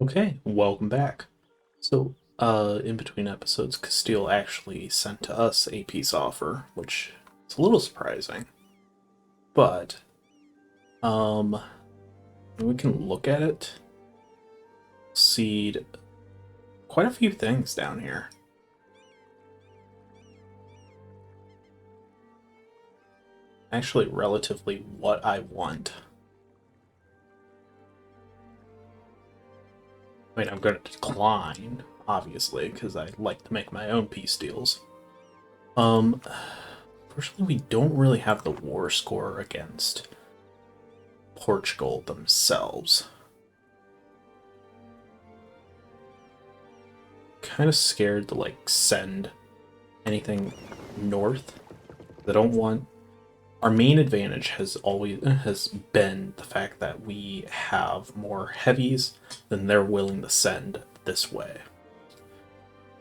Okay, welcome back. In between episodes, Castile actually sent to us a peace offer, which is a little surprising. But, um, we can look at it, see quite a few things down here. Actually, relatively what I want. I mean, I'm going to decline, obviously, because I like to make my own peace deals. Um, Fortunately, we don't really have the war score against Portugal themselves. Kind of scared to like send anything north. I don't want our main advantage has been the fact that we have more heavies than they're willing to send this way.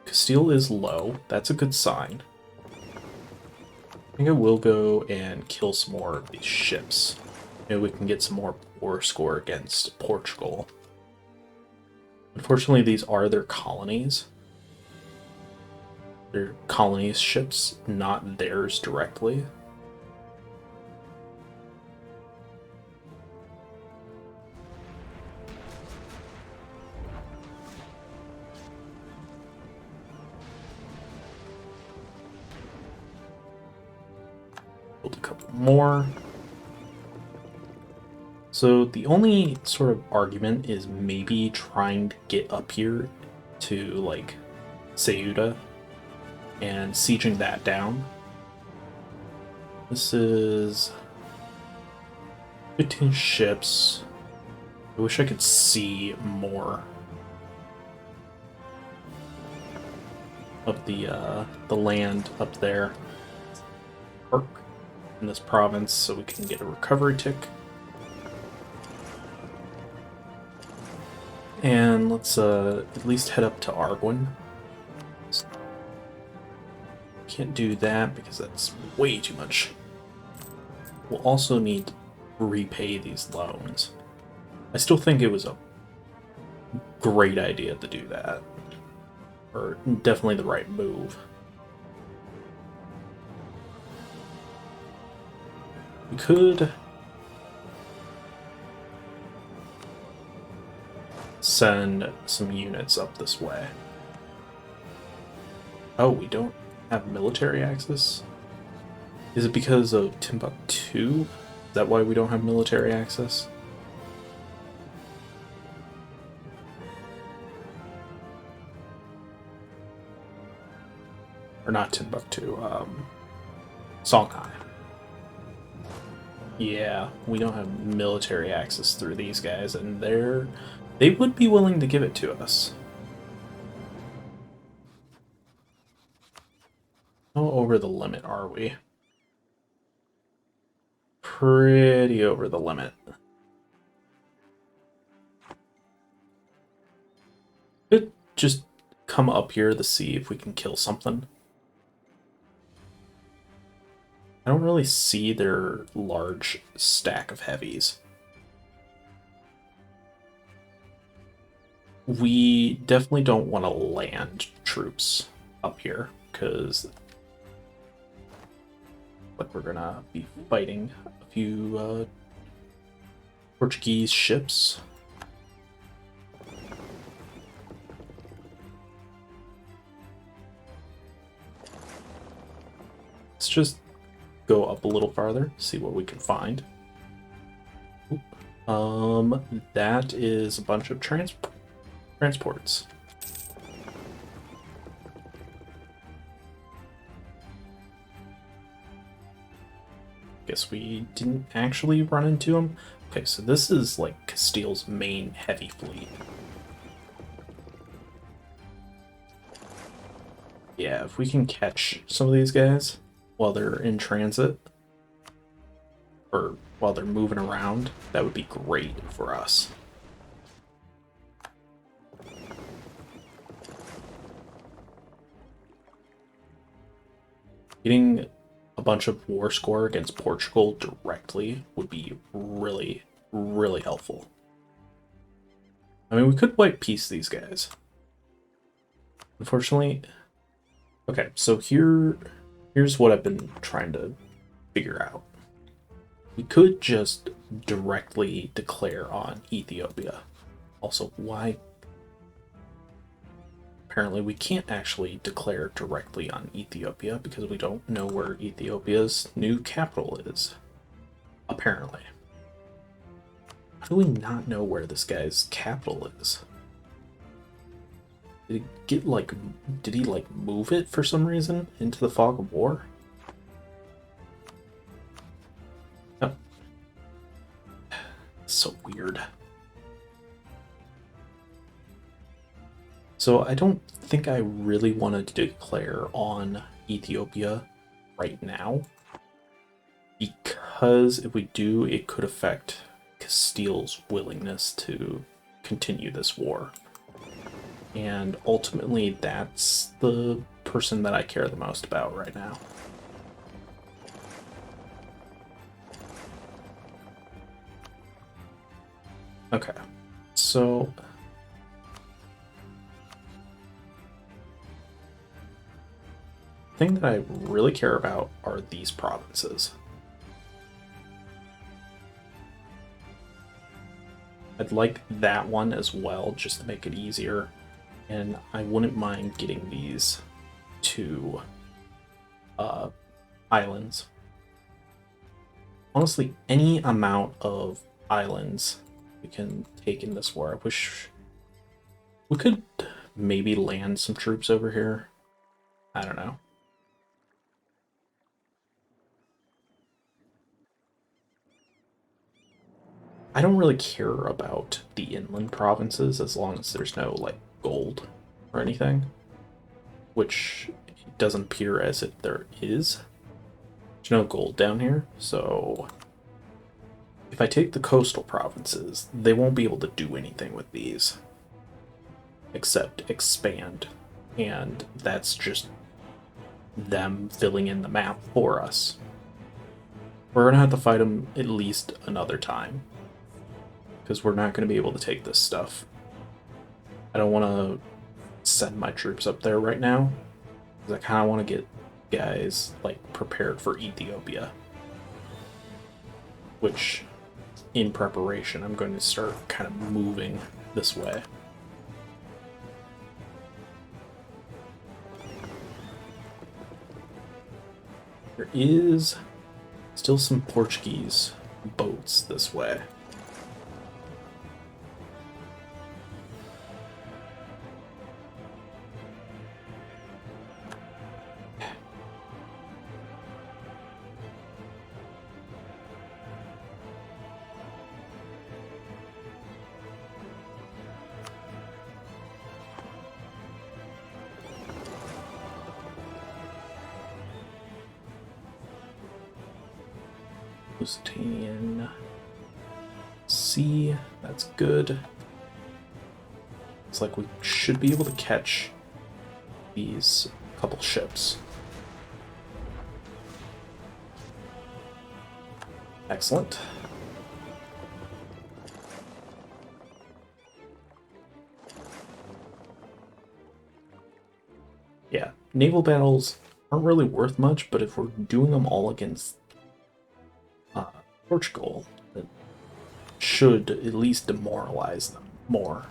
Castile is low. That's a good sign. I think I will go and kill some more of these ships. Maybe we can get some more war score against Portugal. Unfortunately, these are their colonies. They're colonies ships, not theirs directly. Build a couple more. So the only sort of argument is maybe trying to get up here to like Ceuta and sieging that down. This is 15 ships. I wish I could see more of the land up there. Work in this province so we can get a recovery tick. And let's at least head up to Arguin. Can't do that because that's way too much. We'll also need to repay these loans. I still think it was a great idea to do that. Or definitely the right move. We could send some units up this way. Oh, we don't have military access? Is it because of Timbuktu? Is that why we don't have military access? Or not Timbuktu, Songhai. Yeah, we don't have military access through these guys, and they would be willing to give it to us. How over the limit are we? Pretty over the limit. Could just come up here to see if we can kill something. I don't really see their large stack of heavies. We definitely don't want to land troops up here, because like we're gonna be fighting a few Portuguese ships. Let's just go up a little farther, see what we can find. That is a bunch of transports. Guess we didn't actually run into them. Okay, so this is like Castile's main heavy fleet. Yeah, if we can catch some of these guys while they're in transit, or while they're moving around, that would be great for us. Getting a bunch of war score against Portugal directly would be really, really helpful. I mean, we could white peace these guys. Unfortunately... Okay, so here's what I've been trying to figure out. We could just directly declare on Ethiopia. Also, why... Apparently we can't actually declare directly on Ethiopia because we don't know where Ethiopia's new capital is. Apparently. How do we not know where this guy's capital is? Did he get, like... Did he, like, move it for some reason into the fog of war? No. So weird. So I don't think I really want to declare on Ethiopia right now, because if we do, it could affect Castile's willingness to continue this war. And ultimately, that's the person that I care the most about right now. Okay, so... The thing that I really care about are these provinces. I'd like that one as well, just to make it easier. And I wouldn't mind getting these two islands. Honestly, any amount of islands we can take in this war. I wish we could maybe land some troops over here. I don't know. I don't really care about the inland provinces as long as there's no, like, gold or anything. Which it doesn't appear as if there is. There's no gold down here, so... If I take the coastal provinces, they won't be able to do anything with these. Except expand. And that's just them filling in the map for us. We're gonna have to fight them at least another time. Because we're not going to be able to take this stuff. I don't want to send my troops up there right now. Because I kind of want to get guys, like, prepared for Ethiopia. Which, in preparation, I'm going to start kind of moving this way. There is still some Portuguese boats this way. Lusitanian Sea, that's good. It's like we should be able to catch these couple ships. Excellent. Yeah, naval battles aren't really worth much, but if we're doing them all against Portugal, that should at least demoralize them more.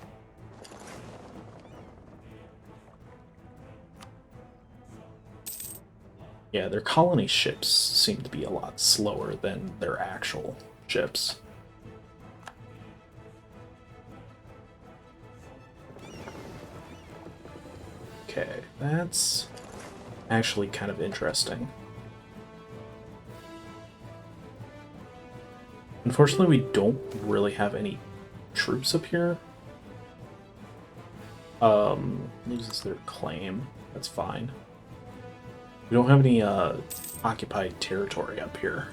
Yeah, their colony ships seem to be a lot slower than their actual ships. Okay, that's actually kind of interesting. Unfortunately, we don't really have any troops up here. Loses their claim. That's fine. We don't have any occupied territory up here.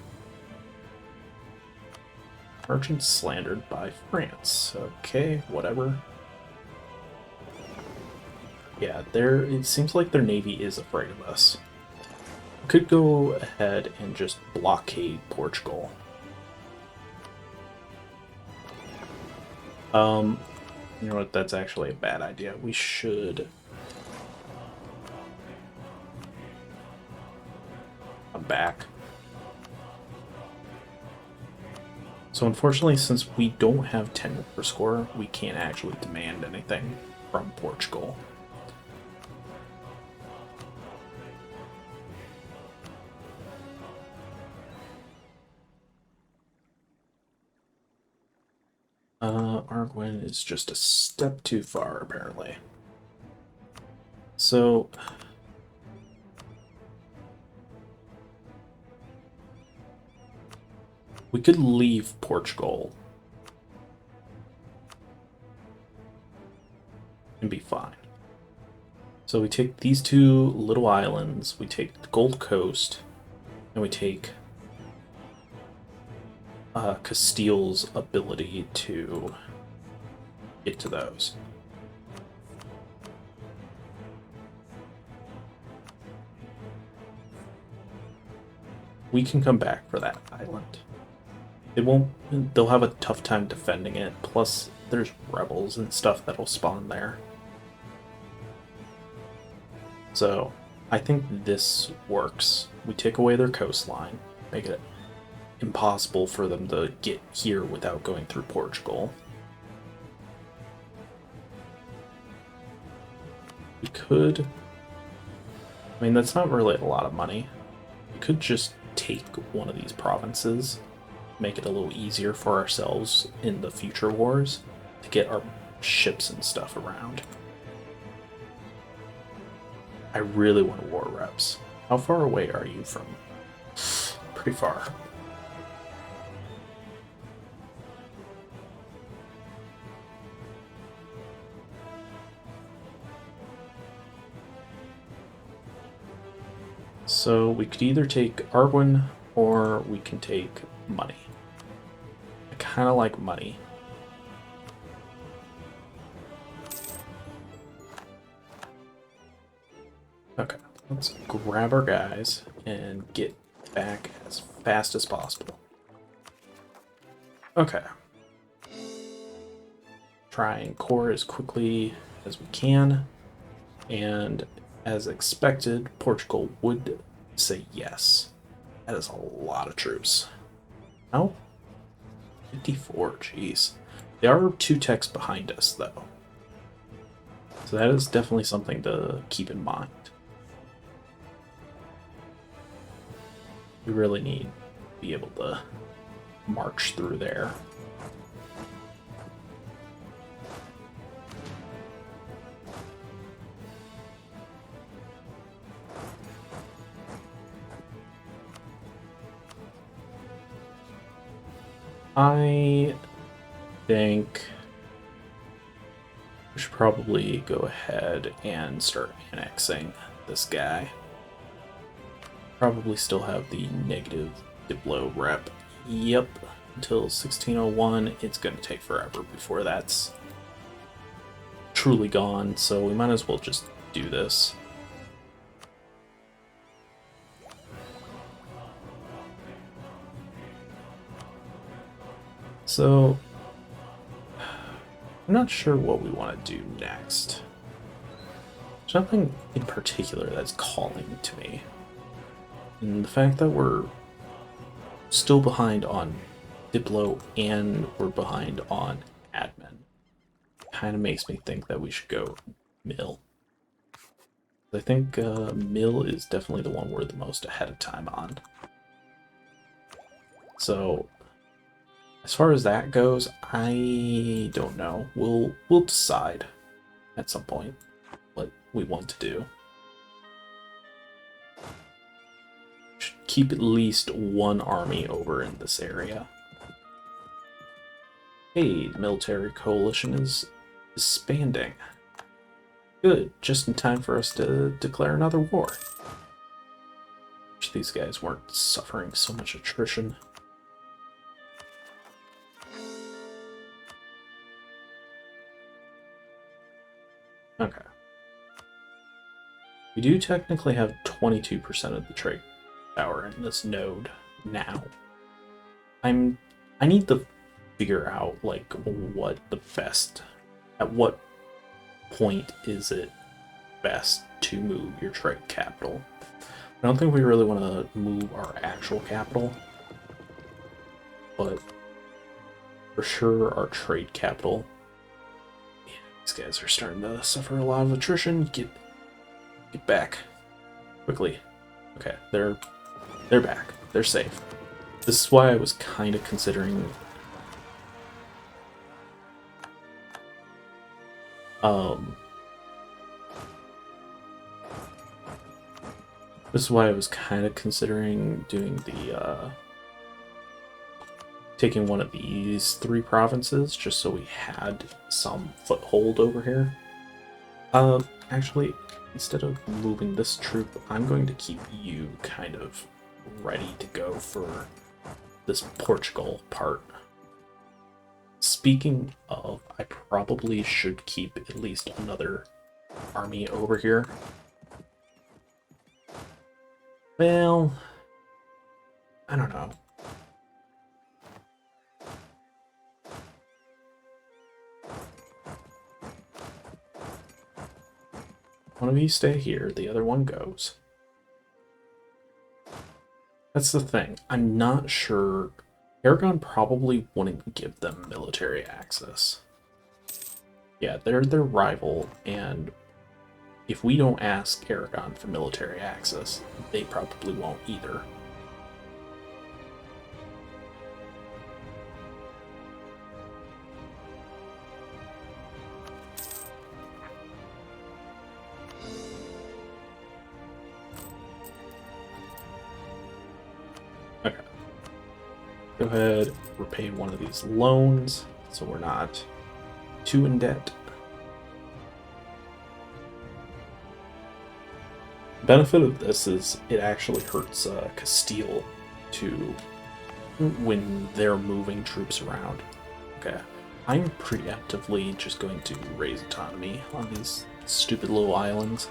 Merchants slandered by France. Okay, whatever. Yeah, it seems like their navy is afraid of us. We could go ahead and just blockade Portugal. You know what? That's actually a bad idea. We should come back. So unfortunately, since we don't have 10 war score, we can't actually demand anything from Portugal. Arguin is just a step too far, apparently. So we could leave Portugal and be fine. So we take these two little islands, we take the Gold Coast, and we take Castile's ability to get to those. We can come back for that island. It won't. They'll have a tough time defending it. Plus, there's rebels and stuff that'll spawn there. So, I think this works. We take away their coastline, make it impossible for them to get here without going through Portugal. We could... I mean, that's not really a lot of money. We could just take one of these provinces, make it a little easier for ourselves in the future wars to get our ships and stuff around. I really want war reps. How far away are you from? Pretty far. So we could either take Arwen or we can take money. I kind of like money. Okay, let's grab our guys and get back as fast as possible. Okay. Try and core as quickly as we can. And as expected, Portugal would say yes. That is a lot of troops. No? 54, jeez. There are 2 techs behind us, though. So that is definitely something to keep in mind. We really need to be able to march through there. I think we should probably go ahead and start annexing this guy. Probably still have the negative Diplo rep. Yep, until 1601. It's going to take forever before that's truly gone, so we might as well just do this. So, I'm not sure what we want to do next. There's nothing in particular that's calling to me. And the fact that we're still behind on Diplo and we're behind on admin kind of makes me think that we should go mill. I think mill is definitely the one we're the most ahead of time on. So, as far as that goes, I don't know. We'll decide at some point what we want to do. Should keep at least one army over in this area. Hey, the military coalition is disbanding. Good, just in time for us to declare another war. Wish these guys weren't suffering so much attrition. Okay. We do technically have 22% of the trade power in this node now. I need to figure out like what the best at what point is it best to move your trade capital? I don't think we really want to move our actual capital, but for sure our trade capital. Yeah, these guys are starting to suffer a lot of attrition. Get back quickly. Okay, they're back. They're safe. This is why I was kind of considering this is why I was kind of considering doing the taking one of these 3 provinces just so we had some foothold over here. Actually, instead of moving this troop, I'm going to keep you kind of ready to go for this Portugal part. Speaking of, I probably should keep at least another army over here. Well, I don't know. One of you stay here, the other one goes. That's the thing. I'm not sure. Aragon probably wouldn't give them military access. Yeah, they're their rival, and if we don't ask Aragon for military access, they probably won't either. Okay. Go ahead, repay one of these loans so we're not too in debt. The benefit of this is it actually hurts Castile to when they're moving troops around. Okay, I'm preemptively just going to raise autonomy on these stupid little islands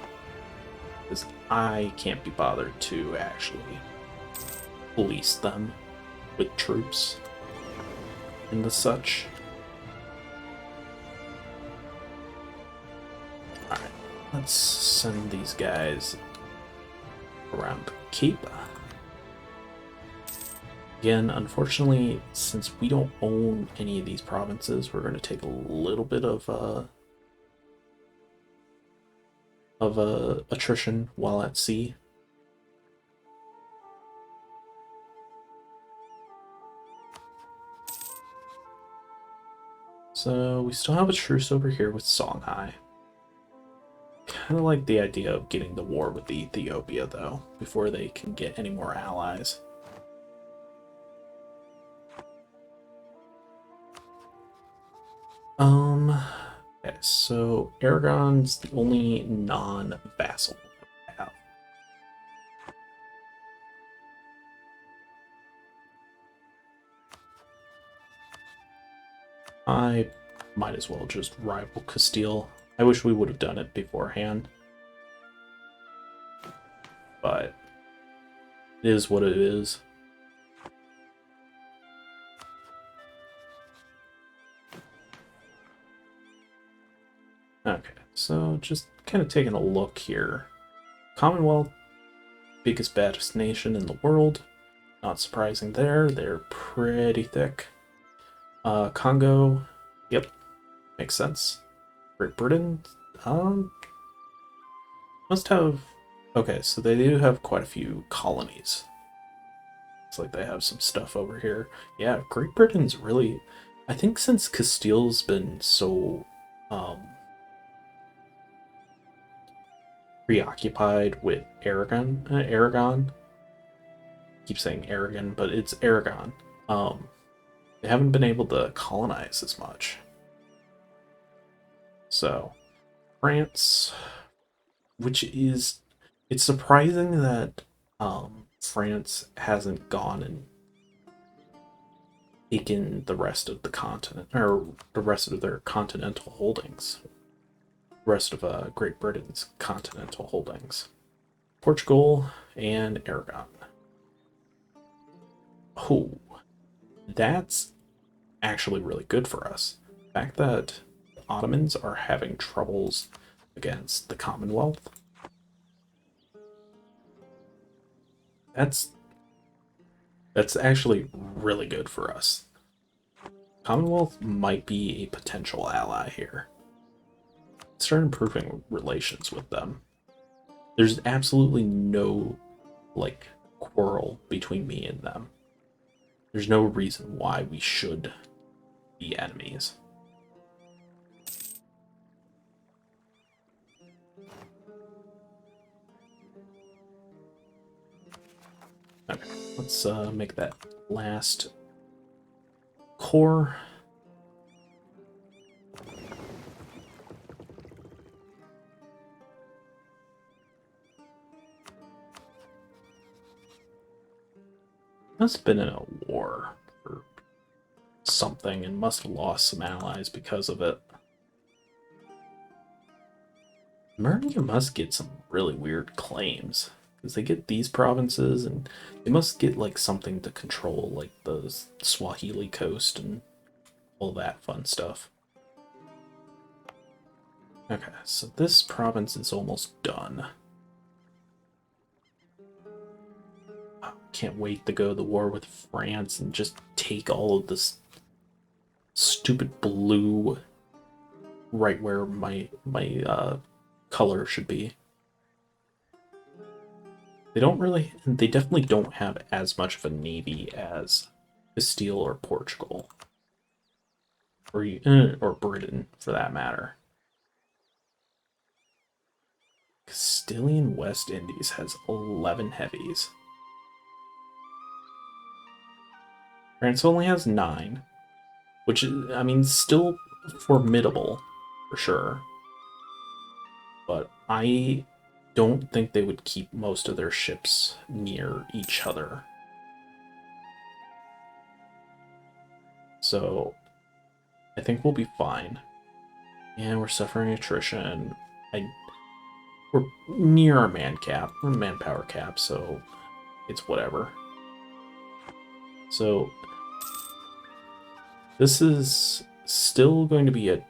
because I can't be bothered to actually police them with troops and the such. Alright, let's send these guys around the Cape. Again, unfortunately, since we don't own any of these provinces, we're going to take a little bit of attrition while at sea. So we still have a truce over here with Songhai. Kind of like the idea of getting the war with Ethiopia, though, before they can get any more allies. Okay, so Aragon's the only non-vassal I have. I might as well just rival Castile. I wish we would have done it beforehand. But it is what it is. Okay, so just kind of taking a look here. Commonwealth, biggest, baddest nation in the world. Not surprising there. They're pretty thick. Congo, yep, makes sense. Great Britain, must have... Okay, so they do have quite a few colonies. It's like they have some stuff over here. Yeah, Great Britain's really... I think since Castile's been so preoccupied with Aragon, I keep saying Aragon, but it's Aragon. They haven't been able to colonize as much. So, France, which is... It's surprising that France hasn't gone and taken the rest of the continent, or the rest of their continental holdings. The rest of Great Britain's continental holdings. Portugal and Aragon. Oh, that's actually really good for us. The fact that Ottomans are having troubles against the Commonwealth. That's actually really good for us. Commonwealth might be a potential ally here. Start improving relations with them. There's absolutely no, like, quarrel between me and them. There's no reason why we should be enemies. Okay, let's make that last core. Must have been in a war or something and must have lost some allies because of it. Murder must get some really weird claims. Because they get these provinces and they must get like something to control, like the Swahili coast and all that fun stuff. Okay, so this province is almost done. Can't wait to go to the war with France and just take all of this stupid blue right where my color should be. They definitely don't have as much of a navy as Castile or Portugal. Or Britain, for that matter. Castilian West Indies has 11 heavies. France only has 9, which is, I mean, still formidable, for sure. But I don't think they would keep most of their ships near each other. So, I think we'll be fine. And we're suffering attrition. We're near our manpower cap, so it's whatever. So, this is still going to be a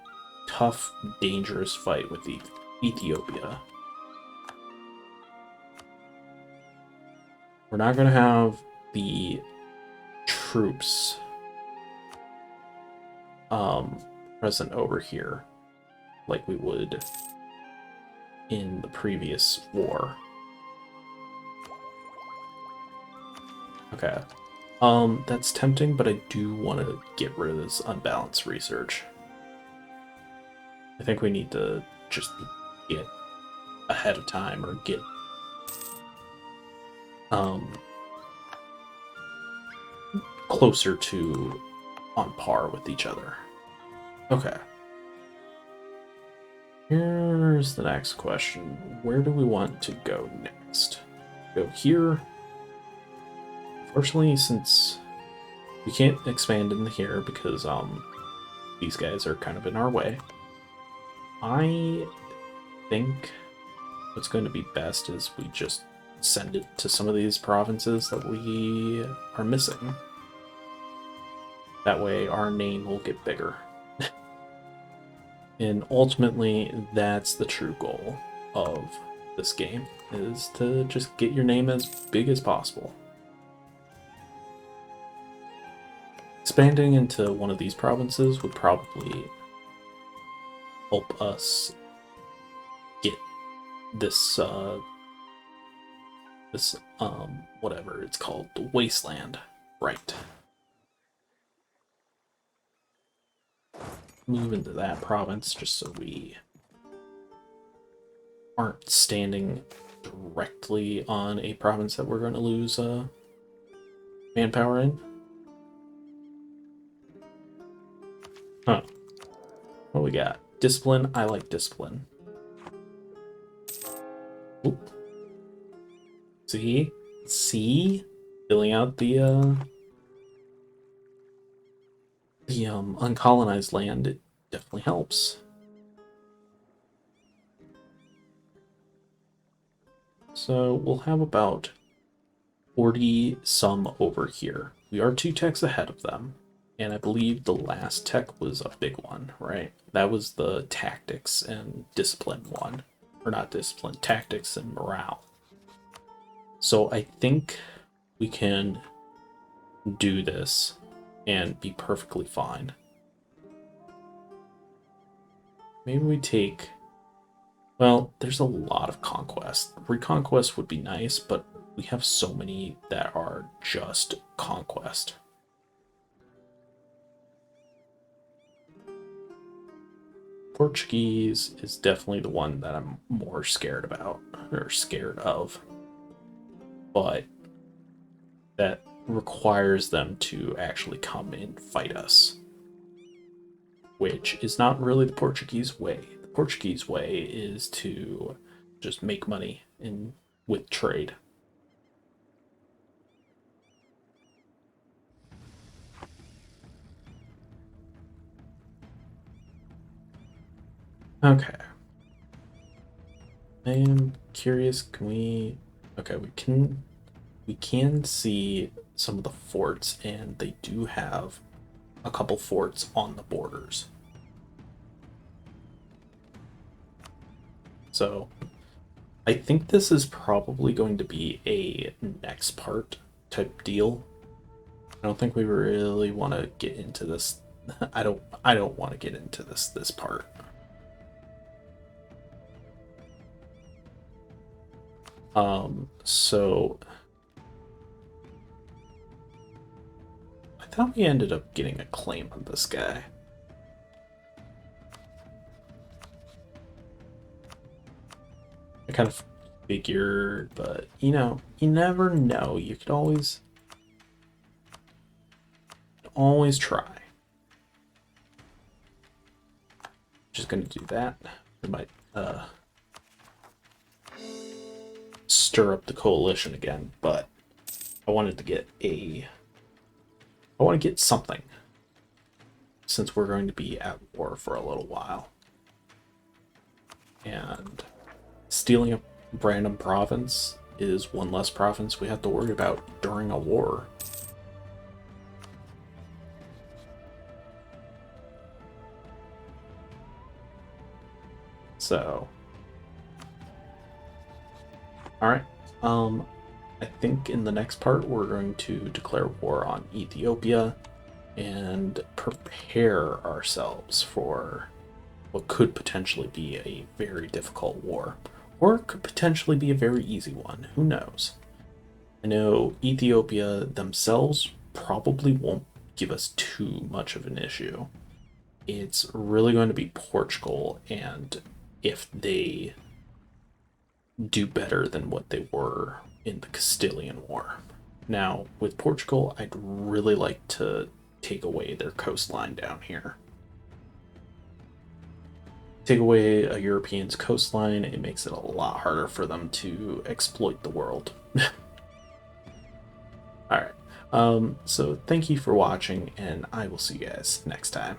tough, dangerous fight with Ethiopia. We're not going to have the troops present over here like we would in the previous war. Okay. That's tempting, but I do want to get rid of this unbalanced research. I think we need to just get ahead of time or get closer to on par with each other. Okay. Here's the next question. Where do we want to go next? Go here. Fortunately, since we can't expand into here because these guys are kind of in our way, I think what's going to be best is we just send it to some of these provinces that we are missing. That way our name will get bigger. And ultimately, that's the true goal of this game, is to just get your name as big as possible. Expanding into one of these provinces would probably help us get this, whatever it's called, the wasteland, right. Move into that province just so we aren't standing directly on a province that we're going to lose manpower in. Huh. What we got? Discipline. I like discipline. Oop. See? Filling out the uncolonized land, it definitely helps. So we'll have about 40 some over here. We are 2 techs ahead of them. And I believe the last tech was a big one, right? That was the tactics and discipline one. Or not discipline, tactics and morale. So I think we can do this and be perfectly fine. Maybe we take... Well, there's a lot of conquest. Reconquest would be nice, but we have so many that are just conquest. Portuguese is definitely the one that I'm more scared about, or scared of. But that requires them to actually come and fight us, which is not really the Portuguese way. The Portuguese way is to just make money with trade. Okay. I am curious, can we... Okay, we can see some of the forts, and they do have a couple forts on the borders. So I think this is probably going to be a next part type deal. I don't think we really want to get into this. I don't want to get into this part. So I thought we ended up getting a claim on this guy. I kind of figured, but you know, you never know. You could always try. Just gonna do that. We might stir up the coalition again, but I wanted to get I want to get something, since we're going to be at war for a little while. And stealing a random province is one less province we have to worry about during a war. So, alright, I think in the next part we're going to declare war on Ethiopia and prepare ourselves for what could potentially be a very difficult war, or it could potentially be a very easy one. Who knows? I know Ethiopia themselves probably won't give us too much of an issue. It's really going to be Portugal, and if they do better than what they were in the Castilian War. Now, with Portugal, I'd really like to take away their coastline down here. Take away a European's coastline, it makes it a lot harder for them to exploit the world. Alright, so thank you for watching, and I will see you guys next time.